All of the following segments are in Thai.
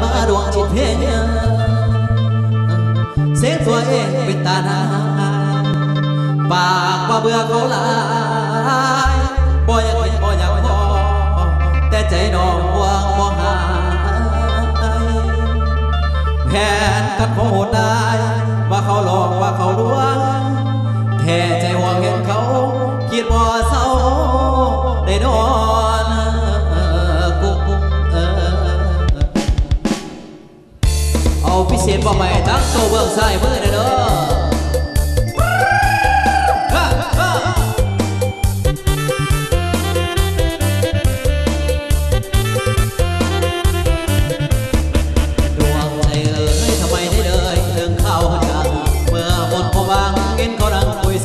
มาดวงจิตเพียงเสียงตัวเองเป็นตาหนาปากว่าเบื่อเขาหลายบ่อยากเห็นบ่อยากพอแต่ใจน้องห่วงบ่หายแผนกันโหดได้ว่าเขาหลอกว่าเขาลวงแท้ใจห่วงเห็นเขาคิดบ่เศร้าได้นอนกุ๊กเอาพิเศษบ่ใหม่ทั้งโตเบื้องซ้ายมือเด้อ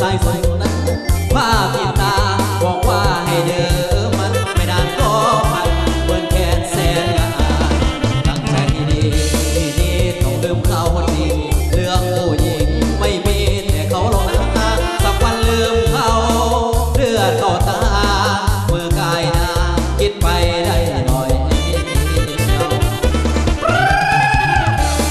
สายฝนนั้นว่าปิดตาบอกว่าให้เดิมมันไม่นานก็พันเปิดแขนแสนงานตั้งใจดีดีต้องลืมเขาคนดีเรื่องผู้หญิงไม่มีแต่เขาหลอกนะสักวันลืมเขาเลือดเข้าตาเมื่อกายนาคิดไปได้หน่อย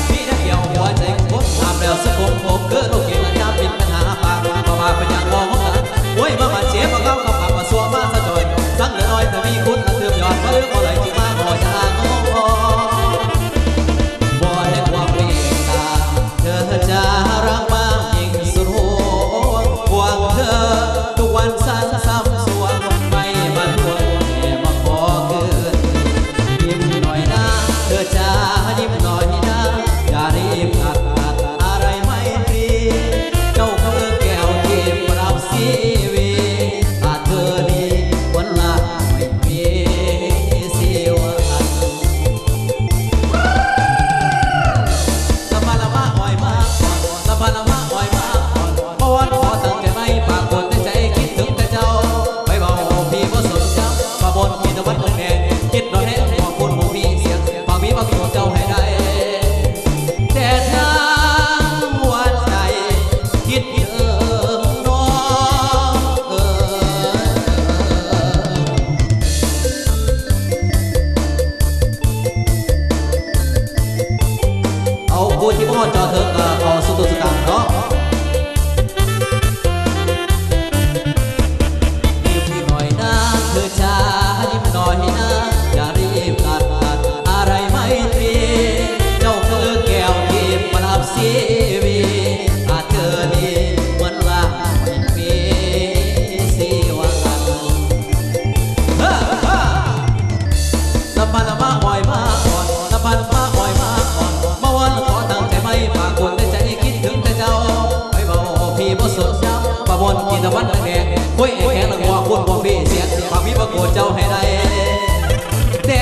พี่ได้เกี่ยวหัวใจผมทำแล้วสักผมเกิดโรคเกี่ยวกับยาปิดปัญหาปากมาเป็นอย่างมองกันโอ้ยมาเจ็บมาเข้ากับผับมาสัวมาสะจอยสังเหลือน้อยแต่มีคุณและเติมยอดมาเรื่องอะไรจึงมาขอจะงอบ่ได้ความเมตตาเธอจะรักมากยิ่งสุดหัวหวังเธอทุกวันซ้ำสวงไม่มาทวงแค่มาขอคืนยิ้มหน่อยนะเธอจะยิ้มหน่อยนะอย่ารีบขัดอะไรไม่ตรีเจ้าคือแก้วที่ปรับชีวิตถ้าเธอดีวันละไม่มีสิวันสบายละมาอ่อยมาสบายละมาอ่อยมาเพราะวันขอตั้งใจไม่ปากคนในใจคิดถึงแต่เจ้าไม่บอกพี่ว่าสนใจมาบนกินตะวันตกแดงคิดนอนแห้งขอบคุณหมู่พี่เสียงปากพี่ว่าพี่ของเจ้าให้ได้แต่ถ้าหัวใจคิดผู้ที่พ่อจอเธอขอสุดสุดตังเนาะยิ้มหน่อยนะเธอจะยิ้มหน่อยนะอย่ารีบตัดอะไรไม่ตรีเจ้าคือแก้วที่ปรับชีวิตถ้าเธอดีเหมือนว่าไม่มีสิวันละพันละมาอ่อยมาอ่อนละพันมาอ่อยมาอ่อนมาวันขอตั้งใจไม่ปากคนในใจคิดถึงแต่เจ้าไม่บอกพี่บ่สนใจมาบนกินตะวันแดงคุยแข็งละหัวคุณบอกพี่เสียงปากพี่ประกวดเจ้าให้ได้แต่